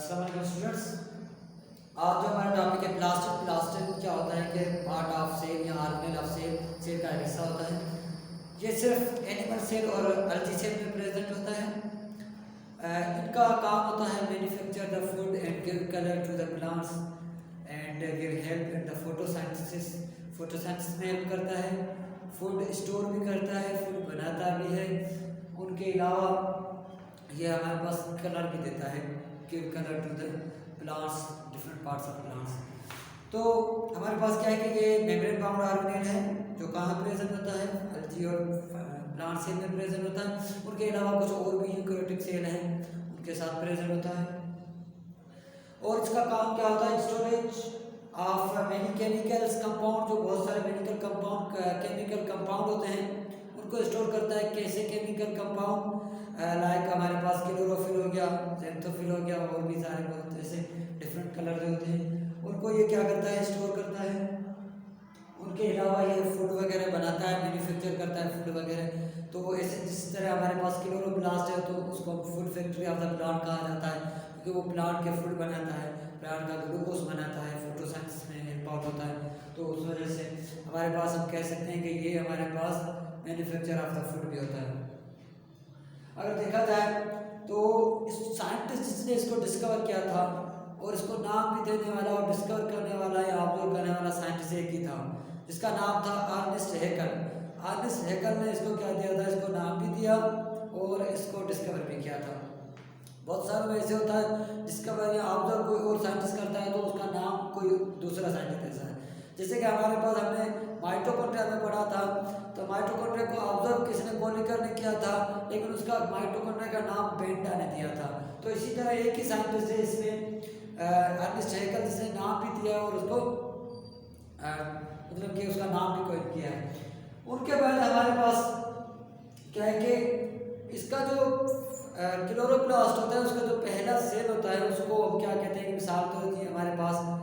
अस्सलाम वालेकुम स्टूडेंट्स। आज जो हमारा टॉपिक है प्लास्टिक। प्लास्टिक क्या होता है कि पार्ट ऑफ सेल या ऑर्गेनल ऑफ सेल का हिस्सा होता है। ये सिर्फ एनिमल सेल और अल्गी सेल में प्रेजेंट होता है। इनका काम होता है manufacture the food and give colour to the plants and give help in the photosynthesis. Photosynthesis में हेल्प करता है, फूड स्टोर भी करता है, फूड बनाता भी है। उनके अलावा ये हमारे पास कलर भी देता है, give colour to the plants, different parts of plants. तो हमारे पास क्या है कि ये मेम्ब्रेन बाउंड ऑर्गेनेल है जो कहाँ प्रेजेंट होता है, अल्गी और प्लांट सेल में प्रेजेंट होता है। उनके अलावा कुछ और भी यूकेरियोटिक सेल हैं उनके साथ प्रेजेंट होता है। और इसका काम क्या होता है, storage of many chemicals compound, जो बहुत सारे केमिकल कंपाउंड होते हैं उनको स्टोर करता है। कैसे केमिकल कंपाउंड, लाइक हमारे पास क्लोरोफिल हो गया, ज़ैंथोफिल हो गया, और भी सारे बहुत ऐसे डिफरेंट कलर होते हैं, उनको ये क्या करता है, स्टोर करता है। उनके अलावा ये फूड वगैरह बनाता है, मैन्युफैक्चर करता है फूड वगैरह। तो ऐसे जिस तरह हमारे पास क्लोरोप्लास्ट है तो उसको food factory of the plant कहा जाता है, क्योंकि वो प्लांट के फूड बनाता है, प्लांट का ग्लूकोज बनाता है, फोटोसिंथेसिस में हेल्प आउट होता है। तो उस वजह से हमारे पास हम कह सकते हैं कि ये हमारे पास मैन्युफैक्चर ऑफ द फूड भी होता है। अगर देखा जाए तो इस साइंटिस्ट जिसने इसको डिस्कवर किया था और इसको नाम भी देने वाला और डिस्कवर करने वाला या ऑब्जर्व करने वाला साइंटिस्ट एक ही था, जिसका नाम था अर्नेस्ट हैकल। अर्नेस्ट हैकल ने इसको क्या दिया था, इसको नाम भी दिया और इसको डिस्कवर भी किया था। बहुत सारे में ऐसे होता है डिस्कवर या ऑब्जर्व कोई और साइंटिस्ट करता है तो उसका नाम कोई दूसरा साइंटिस्ट ऐसा है। जैसे कि हमारे पास हमने माइटोकॉन्ड्रिया में पढ़ा था, तो माइटोकॉन्ड्रिया को ऑब्जर्व किसने, कोलिकर ने किया था, लेकिन उसका माइटोकॉन्ड्रिया का नाम बेंटा ने दिया था। तो इसी तरह एक ही साइंटिस्ट है इसमें अर्नेस्ट हैकल, जिसने नाम भी दिया और उसको मतलब कि उसका नाम भी कोई किया है। उनके बाद हमारे पास क्या है कि इसका जो क्लोरोप्लास्ट होता है, उसका जो पहला सेल होता है उसको हम क्या कहते हैं कि मिसाल तो होती है हमारे पास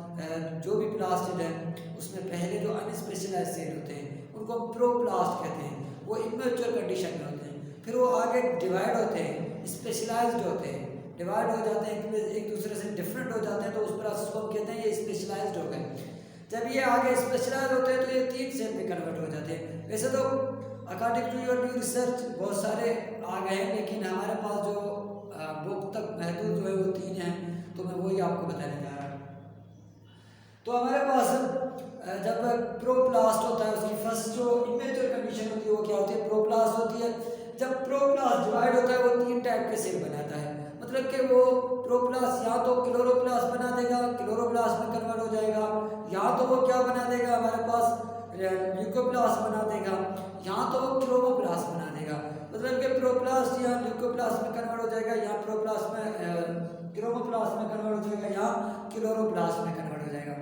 जो भी प्लास्टिड है उसमें पहले जो अनस्पेशलाइज सेल होते हैं उनको हम प्रोप्लास्ट कहते हैं, वो इमेच्योर कंडीशन में होते हैं। फिर वो आगे डिवाइड होते हैं, स्पेशलाइज्ड होते हैं, डिवाइड हो जाते हैं, एक दूसरे से डिफरेंट हो जाते हैं, तो उस प्रोसेस को हम कहते हैं ये स्पेशलाइज्ड हो गए। जब ये आगे स्पेशलाइज होते हैं तो ये 3 सेल में कन्वर्ट हो जाते हैं। वैसे तो according to your new research बहुत सारे आ गए हैं, लेकिन हमारे पास जो बुक तक महदूद जो है वो 3 हैं, तो मैं वही आपको बताने जा रहा हूँ। तो हमारे पास जब प्रोप्लास्ट होता है उसकी फर्स्ट जो इमेच्योर कंडीशन होती है वो क्या होती है, प्रोप्लास्ट होती है। जब प्रोप्लास्ट डिवाइड होता है वो 3 टाइप के सेल बनाता है, मतलब कि वो प्रोप्लास्ट या तो क्लोरोप्लास्ट बना देगा, क्लोरोप्लास्ट में कन्वर्ट हो जाएगा, या तो वो क्या बना देगा हमारे पास ल्यूकोप्लास्ट बना देगा, या तो वो क्रोमोप्लास्ट बना देगा। मतलब कि प्रोप्लास्ट या ल्यूकोप्लास्ट में कन्वर्ट हो जाएगा, या प्रोप्लास्ट में क्रोमोप्लास्ट में कन्वर्ट हो जाएगा, या क्लोरोप्लास्ट में कन्वर्ट हो जाएगा।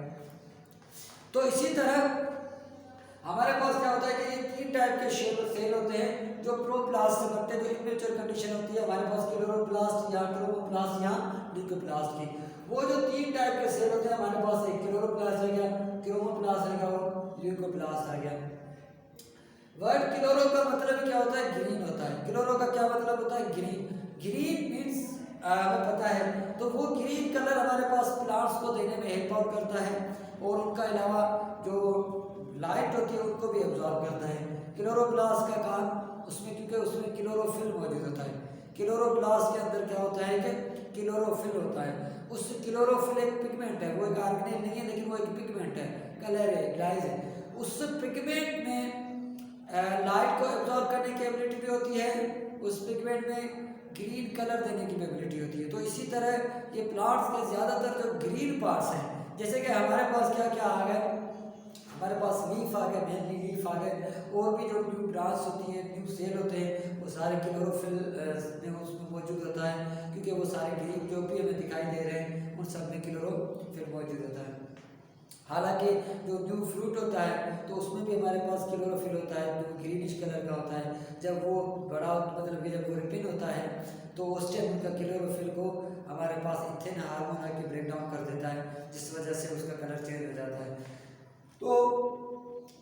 तो इसी तरह हमारे पास क्या होता है कि ये 3 टाइप के सेल होते हैं जो प्रोप्लास्ट से बनते हैं, जो इमेच्योर कंडीशन होती है हमारे पास क्लोरोप्लास्ट या क्रोमोप्लास्ट या ल्यूकोप्लास्ट की। वो जो 3 टाइप के सेल होते हैं हमारे पास, एक क्लोरोप्लास्ट आ गया, क्रोमोप्लास्ट आ गया और ल्यूकोप्लास्ट आ गया। वर्ड क्लोरो का मतलब क्या होता है, ग्रीन होता है। क्लोरो का क्या मतलब होता है, ग्रीन। ग्रीन मीन्स हमें पता है, तो वो ग्रीन कलर हमारे पास प्लांट्स को देने में हेल्प आउट करता है, और उनका अलावा जो लाइट होती है उनको भी एब्जॉर्ब करता है। क्लोरोप्लास्ट का काम उसमें, क्योंकि उसमें क्लोरोफिल मौजूद होता है। क्लोरोप्लास्ट के अंदर क्या होता है कि क्लोरोफिल होता है। उस क्लोरोफिल एक पिगमेंट है, वो एक ऑर्गेनेल नहीं है लेकिन वो एक पिगमेंट है, कलर है, ग्लाइज है। उस पिगमेंट में लाइट को एब्जॉर्ब करने की एबिलिटी भी होती है, उस पिगमेंट में ग्रीन कलर देने की एबिलिटी होती है। तो इसी तरह ये प्लांट्स के ज़्यादातर जो ग्रीन पार्ट्स हैं, जैसे कि हमारे पास क्या क्या आ गए, हमारे पास लीफ आ गए, मेनली लीफ आ गए, और भी जो न्यू ब्रांच होती है, न्यू सेल होते हैं, वो सारे क्लोरोफिल में उसमें मौजूद होता है, क्योंकि वो सारे ग्रीन जो भी हमें दिखाई दे रहे हैं उन सब में क्लोरोफिल मौजूद होता है। हालांकि जो न्यू फ्रूट होता है तो उसमें भी हमारे पास क्लोरोफिल होता है, जो ग्रीनिश कलर का होता है। जब वो बड़ा मतलब कि जब वो रिपिन होता है तो उस टाइम उनका क्लोरोफिल को हमारे पास इथेन हार्मोन आके ब्रेक डाउन कर देता है, जिस वजह से उसका कलर चेंज हो जाता है। तो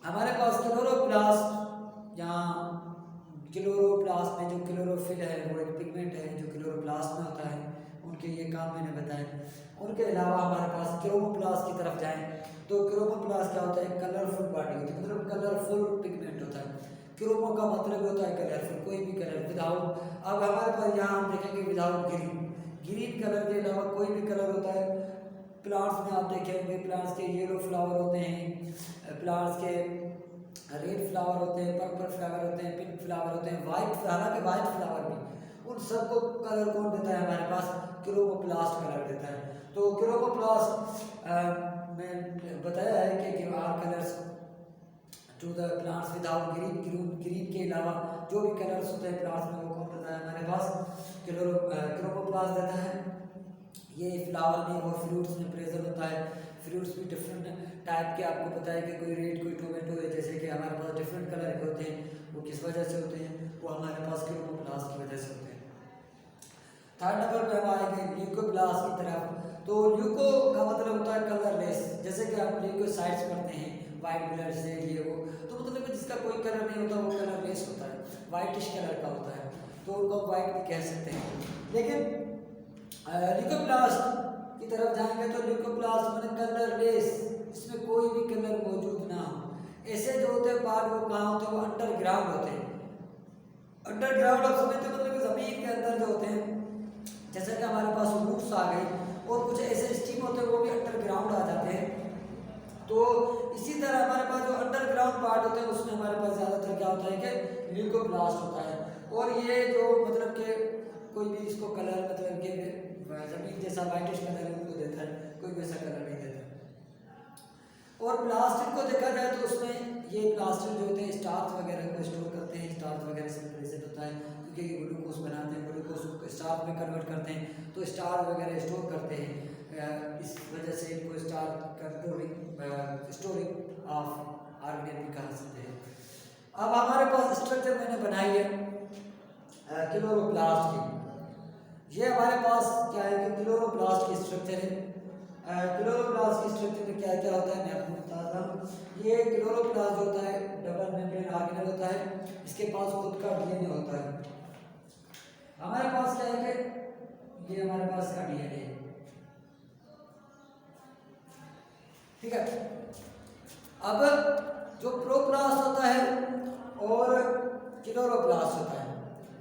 हमारे पास क्लोरोप्लास्ट या क्लोरोप्लास्ट में जो क्लोरोफिल है वो एक पिगमेंट है जो क्लोरोप्लास्ट में होता है। उनके ये काम मैंने बताए। उनके अलावा हमारे पास क्रोमोप्लास्ट की तरफ जाएं तो क्रोमोप्लास्ट क्या होता है, कलरफुल बॉडी होती है, मतलब कलरफुल पिगमेंट होता है। क्रोमो का मतलब होता है कलरफुल, कोई भी कलर विदाउट। अब हमारे पास यहाँ हम देखेंगे विदाउट ग्रीन, ग्रीन कलर के अलावा कोई भी कलर होता है। प्लांट्स में आप देखे होंगे, प्लांट्स के येलो फ्लावर होते हैं, प्लांट्स के रेड फ्लावर होते हैं, पर्पल फ्लावर होते हैं, पिंक फ्लावर होते हैं, वाइट, हालांकि वाइट फ्लावर भी, उन सबको कलर कौन देता है हमारे पास, क्रोमोप्लास्ट कलर देता है। तो क्रोमोप्लास्ट में बताया है कि are colours to the plants without green, green के अलावा जो भी कलर्स होते हैं प्लांट्स में वो कौन देता है हमारे पास, क्रोमोप्लास्ट देता है। ये फ्लावर में और फ्रूट्स में प्रेजेंट होता है। फ्रूट्स भी डिफरेंट टाइप के, आपको पता है कि कोई रेड कोई टोमेटो है, जैसे कि हमारे पास डिफरेंट कलर के होते हैं, वो किस वजह से होते हैं, वो हमारे पास क्रोमोप्लास्ट की वजह से होते हैं। थर्ड नंबर पे हम आएंगे ल्यूकोप्लास्ट की तरफ। तो ल्यूको का मतलब होता है कलरलेस, जैसे कि आप ल्यूकोसाइट्स पढ़ते हैं, वाइट ब्लड से ये वो, तो मतलब जिसका कोई कलर नहीं होता वो कलरलेस होता है, वाइटिश कलर का होता है, तो उनको वाइट भी कह सकते हैं। लेकिन ल्यूकोप्लास्ट की तरफ जाएंगे तो ल्यूकोप्लास्ट मतलब कलरलेस, इसमें कोई भी कलर मौजूद ना हो। ऐसे जो होते हैं पार्ट, वो कहाँ होते हैं, वो अंडरग्राउंड होते हैं। अंडरग्राउंड आप समझते हैं, मतलब जमीन के अंदर जो होते हैं, जैसे कि हमारे पास रूट्स आ गई, और कुछ ऐसे स्टीम होते हैं वो भी अंडरग्राउंड आ जाते हैं। तो इसी तरह हमारे पास जो अंडरग्राउंड पार्ट होते हैं उसमें हमारे पास ज़्यादातर क्या होता है कि ल्यूकोप्लास्ट होता है। और ये जो मतलब कि कोई भी इसको कलर मतलब कि जमीन जैसा वाइटिश कलर है उनको देता है, कोई वैसा कलर नहीं देता। और प्लास्टिक को देखा जाए तो उसमें ये प्लास्टिक जो होते हैं स्टार्च वगैरह को स्टोर करते हैं, स्टार्च वगैरह से प्रेजेंट होता है, क्योंकि ये ग्लूकोज बनाते हैं, ग्लूकोज को स्टार्च में कन्वर्ट करते हैं, तो स्टार्च वगैरह स्टोर करते हैं। इस वजह से इनको स्टोरिंग ऑफ ऑर्गेनिक भी कहा सकते हैं। अब हमारे पास स्ट्रक्चर मैंने बनाई है क्लोरोप्लास्ट की। ये हमारे पास क्या है कि क्लोरोप्लास्ट की स्ट्रक्चर है। क्लोरोप्लास्ट की स्ट्रक्चर में क्या क्या होता है मैं आपको बताता हूँ। ये क्लोरोप्लास्ट होता है डबल मेम्ब्रेन ऑर्गेनेल होता है, इसके पास खुद का डीएनए होता है। हमारे पास क्या है कि ये हमारे पास का डीएनए है, ठीक है। अब जो प्रोप्लास्ट होता है और क्लोरोप्लास्ट होता है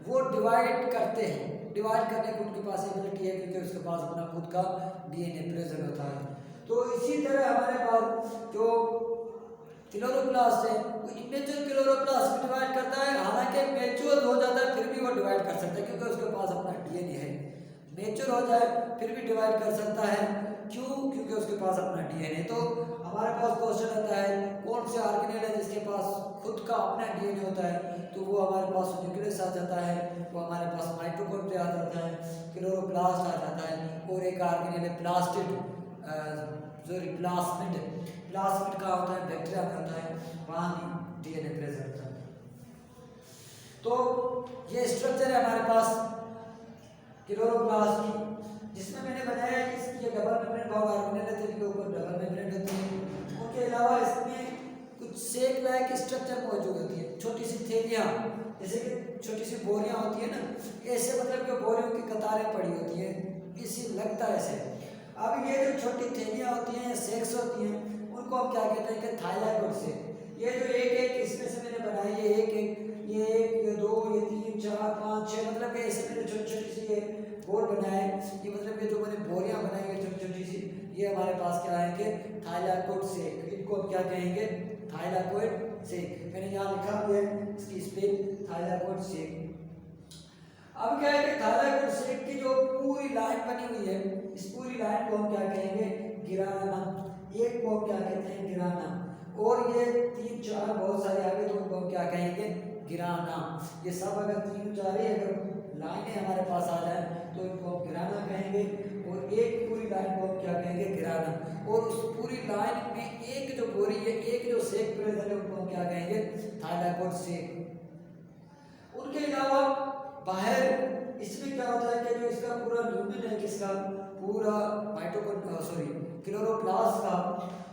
वो डिवाइड करते हैं, डिवाइड करने की उनके पास एबिलिटी है, क्योंकि उसके पास अपना खुद का डीएनए प्रेजेंट होता है। तो इसी तरह हमारे पास जो क्लोरोप्लास्ट है वो इमेच्योर क्लोरोप्लास्ट भी डिवाइड करता है, हालांकि मैच्योर हो जाता है फिर भी वो डिवाइड कर सकता है, क्योंकि उसके पास अपना डीएनए है। मैच्योर हो जाए फिर भी डिवाइड कर सकता है, क्यों, क्योंकि उसके पास अपना डीएनए। तो हमारे पास क्वेश्चन आता है कौन से ऑर्गेनेल है जिसके पास खुद का अपना डीएनए होता है, तो वो हमारे पास न्यूक्लियस आ जाता है, वो हमारे पास माइटोकॉन्ड्रिया आ जाता है, क्लोरोप्लास्ट आ जाता है, और एक ऑर्गेनेल है प्लास्टिड, सॉरी प्लास्मिड। प्लास्मिड का होता है बैक्टीरिया में होता है, वहाँ भी डीएनए प्रेजेंट होता है। तो ये स्ट्रक्चर है हमारे पास क्लोरोप्लास्ट की, जिसमें मैंने बताया कि इसकी डबल मेम्ब्रेन बॉन्ड ऑर्गेनेल है, तो इनके ऊपर डबल मेम्ब्रेन होती है। उनके अलावा इसमें कुछ सेक लाइक स्ट्रक्चर मौजूद होती है, छोटी सी थैलियाँ, जैसे कि छोटी सी बोरियाँ होती है ना, ऐसे मतलब कि बोरियों की कतारें पड़ी होती है, इसी लगता है ऐसे। अब ये जो छोटी थैलियाँ होती हैं, सेक्स होती हैं, उनको हम क्या कहते हैं कि थाइलाकोइड से। ये जो एक एक इसमें से मैंने बनाई है, एक एक, ये दो, ये 3 4 5 6, मतलब कि ऐसे मैंने छोटी छोटी सी ये बोर बनाए, ये मतलब कि जो मैंने बोरियां बनाई है छोटी छोटी सी, ये हमारे पास क्या है कि थाइलाकोइड से, इनको हम क्या कहेंगे, थाइलाकोइड से। मैंने यहाँ लिखा हुआ है इसकी स्पेल थाइलाकोइड से। अब क्या है कि थाइलाकोइड से की जो पूरी लाइन बनी हुई है, इस पूरी लाइन को हम क्या कहेंगे, गिराना। एक को हम क्या कहते हैं, गिराना। और ये 3 4 बहुत सारे आगे, तो उनको हम क्या कहेंगे, गिराना। ये सब अगर 3 4 अगर लाइनें हमारे पास आ जाए तो इनको हम गिराना कहेंगे, और एक पूरी लाइन को हम क्या कहेंगे, गिराना। और उस पूरी लाइन में एक जो बोरी है, एक जो सेक प्रेजेंट है, उनको हम क्या कहेंगे, थाइलाकोइड सेक। उनके अलावा बाहर इसमें क्या होता है कि जो इसका पूरा ल्यूमेन है, किसका, पूरा क्लोरोप्लास्ट का,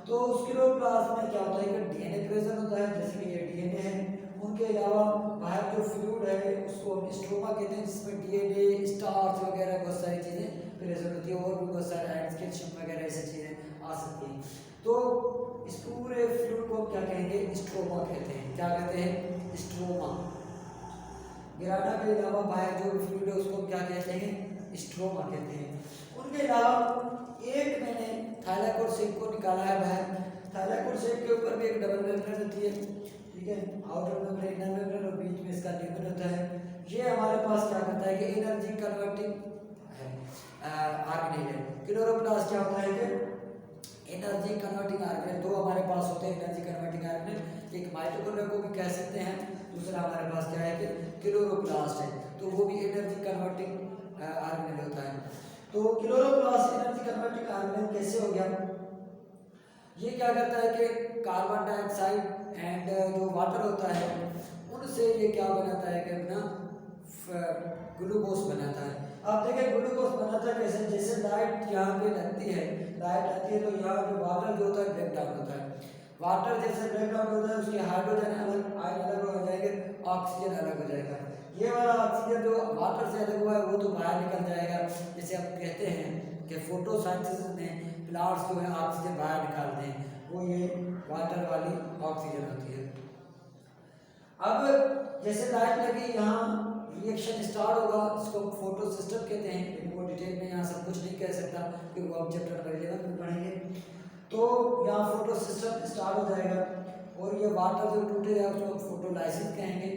तो उस क्लोरोप्लास्ट में क्या होता है कि डीएनए प्रेजेंट होता है, जैसे कि ये डीएनए है। उनके अलावा बाहर जो फ्लूइड है उसको हम स्ट्रोमा कहते हैं, जिसमें डीएनए, स्टार्च वगैरह बहुत सारी चीज़ें प्रेजेंट होती है, और भी बहुत सारे आयंस, कैल्शियम वगैरह ऐसी चीज़ें आ सकती हैं। तो इस पूरे फ्लूइड को क्या कहेंगे, स्ट्रोमा कहते हैं। क्या कहते हैं, स्ट्रोमा। गिराना के अलावा बाहर जो फ्लूइड है उसको क्या कहते हैं, स्ट्रोमा कहते हैं। उनके अलावा एक मैंने थाइलाकोइड शेप को निकाला है बाहर। थाइलाकोइड शेप के ऊपर भी एक डबल मेम्ब्रेन होती है, ठीक है, आउटर मेम्ब्रेन, इनर मेम्ब्रेन, और बीच में इसका ल्यूमेन होता है। ये हमारे पास क्या करता है कि एनर्जी कन्वर्टिंग ऑर्गेनेल है। क्लोरोप्लास्ट क्या होता है कि एनर्जी कन्वर्टिंग ऑर्गेनेल। दो हमारे पास होते हैं एनर्जी कन्वर्टिंग ऑर्गेनेल, एक माइटोकॉन्ड्रिया को भी कह सकते हैं, दूसरा हमारे पास क्या है कि क्लोरोप्लास्ट है, तो वो भी एनर्जी कन्वर्टिंग ऑर्गेनेल होता है। तो क्लोरोप्लास्ट एनर्जी कन्वर्टिंग ऑर्गेनेल कैसे हो गया, ये क्या करता है कि कार्बन डाइऑक्साइड एंड जो वाटर होता है उनसे ये क्या बनाता है कि अपना ग्लूकोज बनाता है। आप देखें ग्लूकोज बनाता है कैसे, जैसे लाइट यहाँ पे लगती है, लाइट आती है तो यहाँ पे वाटर जो होता है ब्रेक डाउन होता है। वाटर जैसे ब्रेक डाउन होता है उसके हाइड्रोजन अलग, आयन अलग हो जाएंगे, ऑक्सीजन अलग हो जाएगा। ये वाला ऑक्सीजन जो वाटर से अलग हुआ है वो तो बाहर निकल जाएगा। जैसे हम कहते हैं कि फोटोसिंथेसिस में प्लांट्स जो है ऑक्सीजन बाहर निकालते हैं, वो ये वाटर वाली ऑक्सीजन होती है। अब जैसे लाइट लगी, यहाँ रिएक्शन स्टार्ट होगा, इसको फोटो सिस्टम कहते हैं, लेकिन वो डिटेल में यहाँ सब कुछ नहीं कह सकता क्योंकि वो हम चैप्टर नंबर 11 में पढ़ेंगे। तो यहाँ फोटो सिस्टम स्टार्ट हो जाएगा और ये वाटर जो टूटेगा उसको फोटोलाइसिस कहेंगे।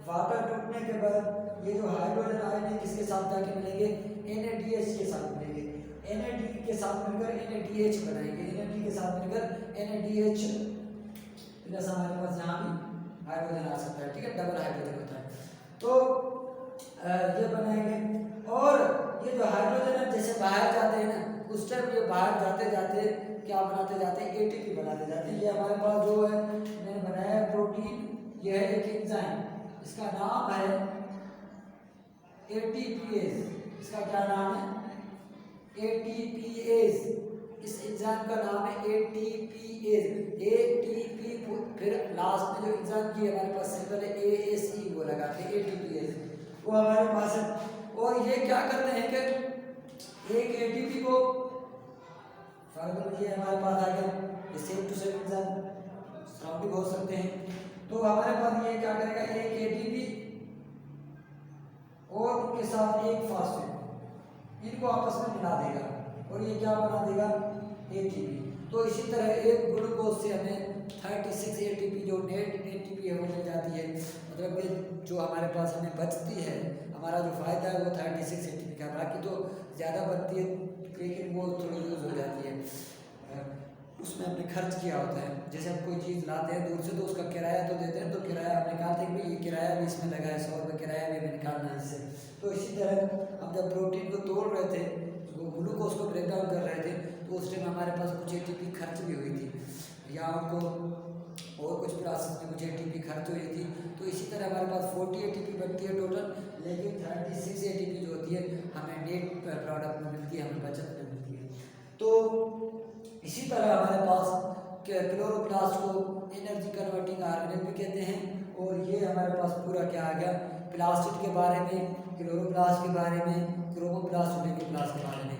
वाटर टूटने के बाद ये जो हाइड्रोजन आयन है किसके साथ जाके मिलेंगे, NADH के साथ मिलेंगे। NAD के साथ मिलकर NADH बनाएंगे, NAD के साथ मिलकर NADH प्लस हमारे पास यहाँ भी हाइड्रोजन आ सकता है, ठीक है, डबल हाइड्रोजन होता है। तो ये बनाएंगे और ये जो हाइड्रोजन है जैसे बाहर जाते हैं ना, उस टाइम ये बाहर जाते जाते क्या बनाते जाते हैं, ATP बनाते जाते हैं। ये हमारे पास जो है मैंने बनाया है प्रोटीन, ये है एक एंजाइम, इसका नाम है ATPase। इसका क्या नाम है, ATPase। इस एंजाइम का नाम है ATPase। ATP फिर लास्ट में जो एंजाइम की हमारे पास सिंबल है ASE वो लगाते हैं, ATPase वो हमारे पास है। और ये क्या करते हैं कि एक ATP को ये हमारे पास आ गया, ये same to same enzyme surrounding हो सकते हैं। तो हमारे पास ये क्या करेगा, एक ATP और उनके साथ एक फास्फेट, इनको आपस में मिला देगा और ये क्या बना देगा, ATP। तो इसी तरह एक ग्लूकोज से हमें 36 ATP जो नेट ATP है वो मिल जाती है। मतलब कि जो हमारे पास हमें बचती है, हमारा जो फ़ायदा है वो 36 ATP का, बाकी तो ज़्यादा बनती है लेकिन वो थोड़ी यूज़ हो जाती है, उसमें हमने खर्च किया होता है। जैसे हम कोई चीज़ लाते हैं दूर से तो उसका किराया तो देते हैं, तो किराया हम निकालते हैं कि भाई ये किराया भी इसमें लगा है, 100 रुपये किराया भी हमें निकालना है इससे। तो इसी तरह हम जब प्रोटीन को तोड़ रहे थे, वो ग्लूकोज को ब्रेक डाउन कर रहे थे, तो उस टाइम हमारे पास कुछ ATP खर्च भी हुई थी, या उनको और कुछ प्रोसेस में कुछ ATP खर्च हुई थी। तो इसी तरह हमारे पास 40 ATP बनती है टोटल, लेकिन 36 ATP जो होती है हमें नेट प्रोडक्ट में मिलती है, हमें बचत में मिलती है। तो इसी तरह हमारे पास क्लोरोप्लास्ट को एनर्जी कन्वर्टिंग ऑर्गेनेल भी कहते हैं। और ये हमारे पास पूरा क्या आ गया, प्लास्टिड के बारे में, क्लोरोप्लास्ट के बारे में, क्रोमोप्लास्ट और न्यूक्लियोप्लास्ट के बारे में।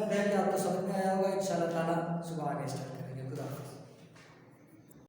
मैं आपको समझ में आया होगा। इंशाल्लाह ताला सुबह आगे स्टार्ट करेंगे। खुदा।